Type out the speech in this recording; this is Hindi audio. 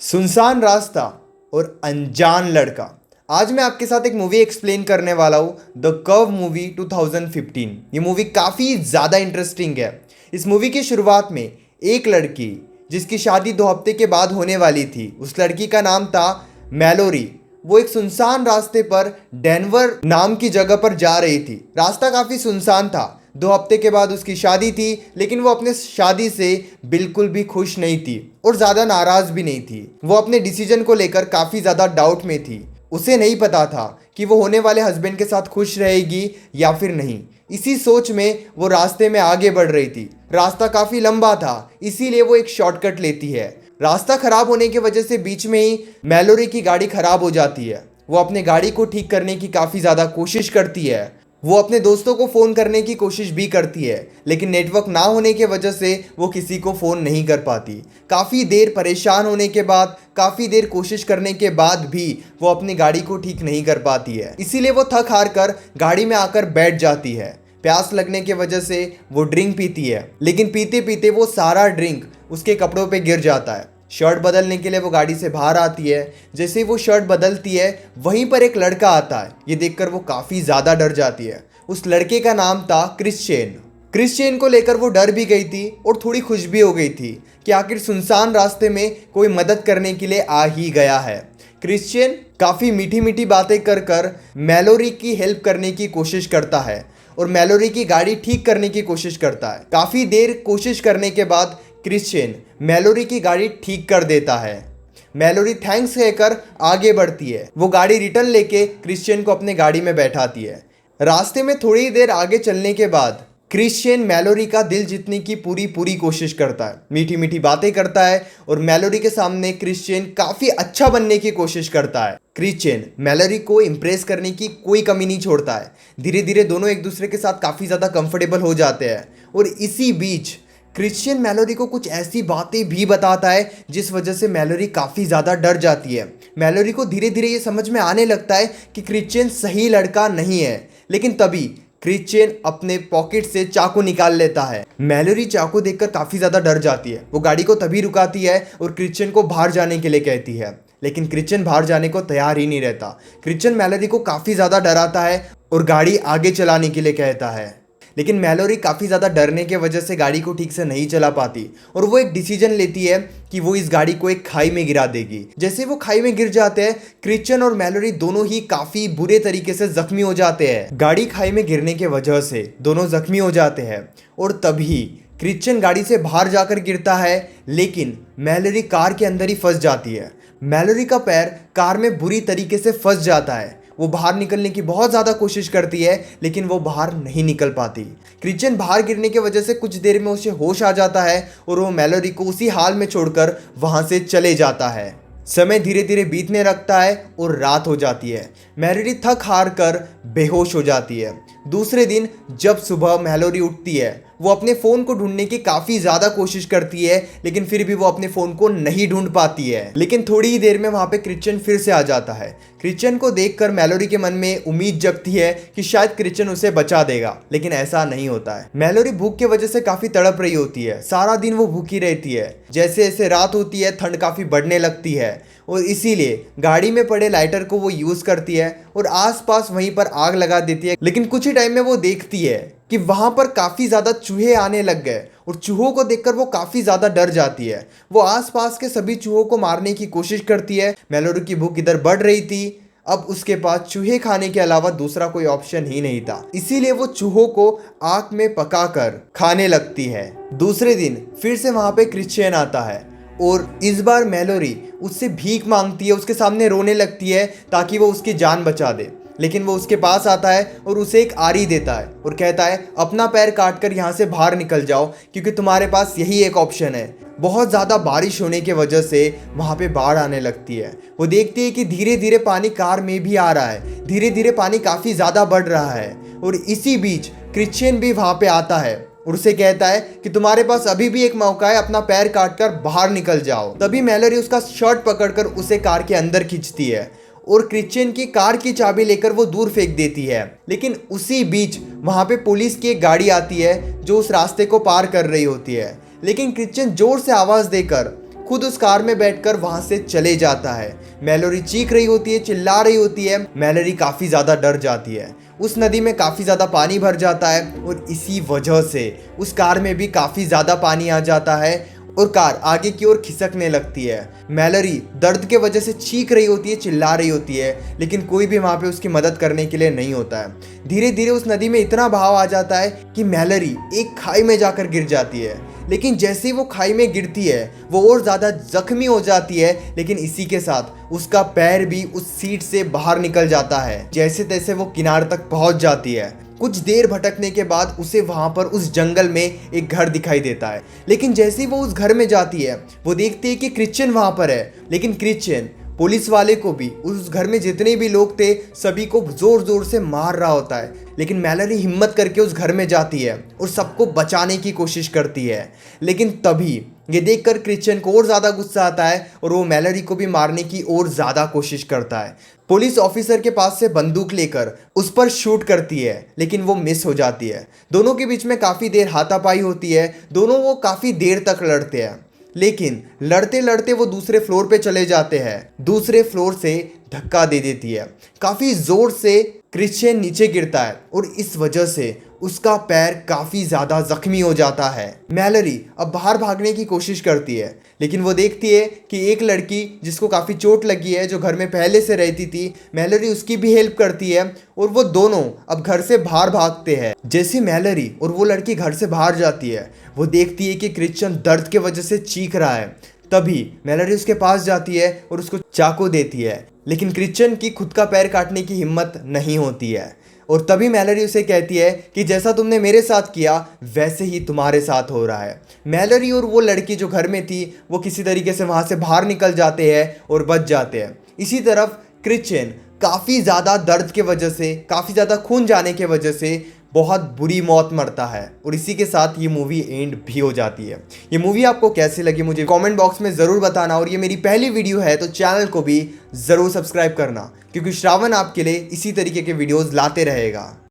सुनसान रास्ता और अनजान लड़का। आज मैं आपके साथ एक मूवी एक्सप्लेन करने वाला हूँ, द कर्व मूवी 2015। ये मूवी काफ़ी ज़्यादा इंटरेस्टिंग है। इस मूवी की शुरुआत में एक लड़की जिसकी शादी 2 हफ्ते के बाद होने वाली थी, उस लड़की का नाम था मैलोरी। वो एक सुनसान रास्ते पर डेनवर नाम की जगह पर जा रही थी। रास्ता काफ़ी सुनसान था। 2 हफ्ते के बाद उसकी शादी थी, लेकिन वो अपने शादी से बिल्कुल भी खुश नहीं थी और ज़्यादा नाराज़ भी नहीं थी। वो अपने डिसीजन को लेकर काफ़ी ज़्यादा डाउट में थी। उसे नहीं पता था कि वो होने वाले हस्बैंड के साथ खुश रहेगी या फिर नहीं। इसी सोच में वो रास्ते में आगे बढ़ रही थी। रास्ता काफ़ी लंबा था, इसीलिए वो एक शॉर्टकट लेती है। रास्ता खराब होने की वजह से बीच में ही मैलोरी की गाड़ी खराब हो जाती है। वो अपने गाड़ी को ठीक करने की काफ़ी ज़्यादा कोशिश करती है। वो अपने दोस्तों को फ़ोन करने की कोशिश भी करती है, लेकिन नेटवर्क ना होने की वजह से वो किसी को फ़ोन नहीं कर पाती। काफ़ी देर परेशान होने के बाद, काफ़ी देर कोशिश करने के बाद भी वो अपनी गाड़ी को ठीक नहीं कर पाती है। इसीलिए वो थक हार कर गाड़ी में आकर बैठ जाती है। प्यास लगने की वजह से वो ड्रिंक पीती है, लेकिन पीते पीते वो सारा ड्रिंक उसके कपड़ों पे गिर जाता है। शर्ट बदलने के लिए वो गाड़ी से बाहर आती है। जैसे ही वो शर्ट बदलती है, वहीं पर एक लड़का आता है। ये देखकर वो काफ़ी ज़्यादा डर जाती है। उस लड़के का नाम था क्रिश्चियन। क्रिश्चियन को लेकर वो डर भी गई थी और थोड़ी खुश भी हो गई थी कि आखिर सुनसान रास्ते में कोई मदद करने के लिए आ ही गया है। क्रिश्चियन काफ़ी मीठी मीठी बातें कर कर मैलोरी की हेल्प करने की कोशिश करता है और मैलोरी की गाड़ी ठीक करने की कोशिश करता है। काफ़ी देर कोशिश करने के बाद क्रिश्चियन मैलोरी की गाड़ी ठीक कर देता है। मैलोरी थैंक्स कहकर आगे बढ़ती है। वो गाड़ी रिटर्न लेके क्रिश्चियन को अपने गाड़ी में बैठाती है। रास्ते में थोड़ी देर आगे चलने के बाद क्रिश्चियन मैलोरी का दिल जीतने की पूरी पूरी कोशिश करता है। मीठी मीठी बातें करता है और मैलोरी के सामने क्रिश्चियन काफ़ी अच्छा बनने की कोशिश करता है। क्रिश्चियन मैलोरी को इम्प्रेस करने की कोई कमी नहीं छोड़ता है। धीरे धीरे दोनों एक दूसरे के साथ काफ़ी ज़्यादा कंफर्टेबल हो जाते हैं और इसी बीच क्रिश्चियन मैलोरी को कुछ ऐसी बातें भी बताता है जिस वजह से मैलोरी काफ़ी ज़्यादा डर जाती है। मैलोरी को धीरे धीरे ये समझ में आने लगता है कि क्रिश्चियन सही लड़का नहीं है, लेकिन तभी क्रिश्चियन अपने पॉकेट से चाकू निकाल लेता है। मैलोरी चाकू देखकर काफ़ी ज़्यादा डर जाती है। वो गाड़ी को तभी रुकाती है और क्रिश्चियन को बाहर जाने के लिए कहती है, लेकिन क्रिश्चियन बाहर जाने को तैयार ही नहीं रहता। क्रिश्चियन मैलोरी को काफ़ी ज़्यादा डराता है और गाड़ी आगे चलाने के लिए कहता है, लेकिन मैलोरी काफ़ी ज़्यादा डरने की वजह से गाड़ी को ठीक से नहीं चला पाती और वो एक डिसीजन लेती है कि वो इस गाड़ी को एक खाई में गिरा देगी। जैसे वो खाई में गिर जाते हैं, क्रिश्चियन और मैलोरी दोनों ही काफ़ी बुरे तरीके से जख्मी हो जाते हैं। गाड़ी खाई में गिरने की वजह से दोनों जख्मी हो जाते हैं और तभी क्रिश्चियन गाड़ी से बाहर जाकर गिरता है, लेकिन मैलोरी कार के अंदर ही फंस जाती है। मैलोरी का पैर कार में बुरी तरीके से फंस जाता है। वो बाहर निकलने की बहुत ज़्यादा कोशिश करती है, लेकिन वो बाहर नहीं निकल पाती। क्रिश्चियन बाहर गिरने की वजह से कुछ देर में उसे होश आ जाता है और वो मैलोरी को उसी हाल में छोड़कर वहाँ से चले जाता है। समय धीरे धीरे बीतने लगता है और रात हो जाती है। मैलोरी थक हार कर बेहोश हो जाती है। दूसरे दिन जब सुबह मैलोरी उठती है, वो अपने फ़ोन को ढूंढने की काफ़ी ज़्यादा कोशिश करती है, लेकिन फिर भी वो अपने फ़ोन को नहीं ढूंढ पाती है। लेकिन थोड़ी ही देर में वहाँ पे क्रिश्चियन फिर से आ जाता है। क्रिश्चियन को देखकर मैलोरी के मन में उम्मीद जगती है कि शायद क्रिश्चियन उसे बचा देगा, लेकिन ऐसा नहीं होता है। मैलोरी भूख की वजह से काफ़ी तड़प रही होती है। सारा दिन वो भूखी रहती है। जैसे जैसे रात होती है, ठंड काफ़ी बढ़ने लगती है और इसीलिए गाड़ी में पड़े लाइटर को वो यूज़ करती है और आसपास वहीं पर आग लगा देती है। लेकिन कुछ ही टाइम में वो देखती है कि वहाँ पर काफ़ी ज़्यादा चूहे आने लग गए और चूहों को देखकर वो काफ़ी ज़्यादा डर जाती है। वो आसपास के सभी चूहों को मारने की कोशिश करती है। मैलोरी की भूख इधर बढ़ रही थी, अब उसके पास चूहे खाने के अलावा दूसरा कोई ऑप्शन ही नहीं था, इसीलिए वो चूहों को आग में पकाकर खाने लगती है। दूसरे दिन फिर से वहाँ पे क्रिश्चियन आता है और इस बार मैलोरी उससे भीख मांगती है, उसके सामने रोने लगती है ताकि वो उसकी जान बचा दे। लेकिन वो उसके पास आता है और उसे एक आरी देता है और कहता है, अपना पैर काट कर यहाँ से बाहर निकल जाओ, क्योंकि तुम्हारे पास यही एक ऑप्शन है। बहुत ज़्यादा बारिश होने की वजह से वहाँ पे बाढ़ आने लगती है। वो देखती है कि धीरे धीरे पानी कार में भी आ रहा है। धीरे धीरे पानी काफ़ी ज़्यादा बढ़ रहा है और इसी बीच क्रिश्चियन भी वहाँ पे आता है और उसे कहता है कि तुम्हारे पास अभी भी एक मौका है, अपना पैर काटकर बाहर निकल जाओ। तभी मैलोरी उसका शर्ट पकड़कर उसे कार के अंदर खींचती है और क्रिश्चियन की कार की चाबी लेकर वो दूर फेंक देती है। लेकिन उसी बीच वहाँ पे पुलिस की एक गाड़ी आती है जो उस रास्ते को पार कर रही होती है। लेकिन क्रिश्चियन जोर से आवाज़ देकर खुद उस कार में बैठकर वहां से चले जाता है। मैलोरी चीख रही होती है, चिल्ला रही होती है। मैलोरी काफ़ी ज़्यादा डर जाती है। उस नदी में काफ़ी ज़्यादा पानी भर जाता है और इसी वजह से उस कार में भी काफ़ी ज़्यादा पानी आ जाता है और कार आगे की ओर खिसकने लगती है। मैलोरी दर्द के वजह से चीख रही होती है, चिल्ला रही होती है, लेकिन कोई भी वहाँ पे उसकी मदद करने के लिए नहीं होता है। धीरे धीरे उस नदी में इतना बहाव आ जाता है कि मैलोरी एक खाई में जाकर गिर जाती है। लेकिन जैसे ही वो खाई में गिरती है वो और ज़्यादा जख्मी हो जाती है, लेकिन इसी के साथ उसका पैर भी उस सीट से बाहर निकल जाता है। जैसे तैसे वो किनारे तक पहुंच जाती है। कुछ देर भटकने के बाद उसे वहां पर उस जंगल में एक घर दिखाई देता है। लेकिन जैसे ही वो उस घर में जाती है वो देखती है कि क्रिश्चियन वहां पर है। लेकिन क्रिश्चियन पुलिस वाले को भी, उस घर में जितने भी लोग थे सभी को जोर जोर से मार रहा होता है। लेकिन मैलोरी हिम्मत करके उस घर में जाती है और सबको बचाने की कोशिश करती है। लेकिन तभी ये देखकर क्रिश्चियन को और ज़्यादा गुस्सा आता है और वो मैलोरी को भी मारने की और ज़्यादा कोशिश करता है। पुलिस ऑफिसर के पास से बंदूक लेकर उस पर शूट करती है, लेकिन वो मिस हो जाती है। दोनों के बीच में काफ़ी देर हाथापाई होती है। दोनों वो काफ़ी देर तक लड़ते हैं, लेकिन लड़ते लड़ते वो दूसरे फ्लोर पे चले जाते हैं। दूसरे फ्लोर से धक्का दे देती है। काफ़ी ज़ोर से क्रिश्चियन नीचे गिरता है और इस वजह से उसका पैर काफ़ी ज़्यादा जख्मी हो जाता है। मैलोरी अब बाहर भागने की कोशिश करती है, लेकिन वो देखती है कि एक लड़की जिसको काफ़ी चोट लगी है, जो घर में पहले से रहती थी, मैलोरी उसकी भी हेल्प करती है और वो दोनों अब घर से बाहर भागते हैं। जैसे मैलोरी और वो लड़की घर से बाहर जाती है वो देखती है कि क्रिश्चियन दर्द के वजह से चीख रहा है। तभी मैलोरी उसके पास जाती है और उसको चाकू देती है, लेकिन क्रिश्चियन की खुद का पैर काटने की हिम्मत नहीं होती है। और तभी मैलोरी उसे कहती है कि जैसा तुमने मेरे साथ किया वैसे ही तुम्हारे साथ हो रहा है। मैलोरी और वो लड़की जो घर में थी वो किसी तरीके से वहाँ से बाहर निकल जाते हैं और बच जाते हैं। इसी तरफ क्रिश्चियन काफ़ी ज़्यादा दर्द के वजह से, काफ़ी ज़्यादा खून जाने के वजह से बहुत बुरी मौत मरता है और इसी के साथ ये मूवी एंड भी हो जाती है। ये मूवी आपको कैसी लगी मुझे कमेंट बॉक्स में ज़रूर बताना और ये मेरी पहली वीडियो है तो चैनल को भी ज़रूर सब्सक्राइब करना, क्योंकि श्रावण आपके लिए इसी तरीके के वीडियोज़ लाते रहेगा।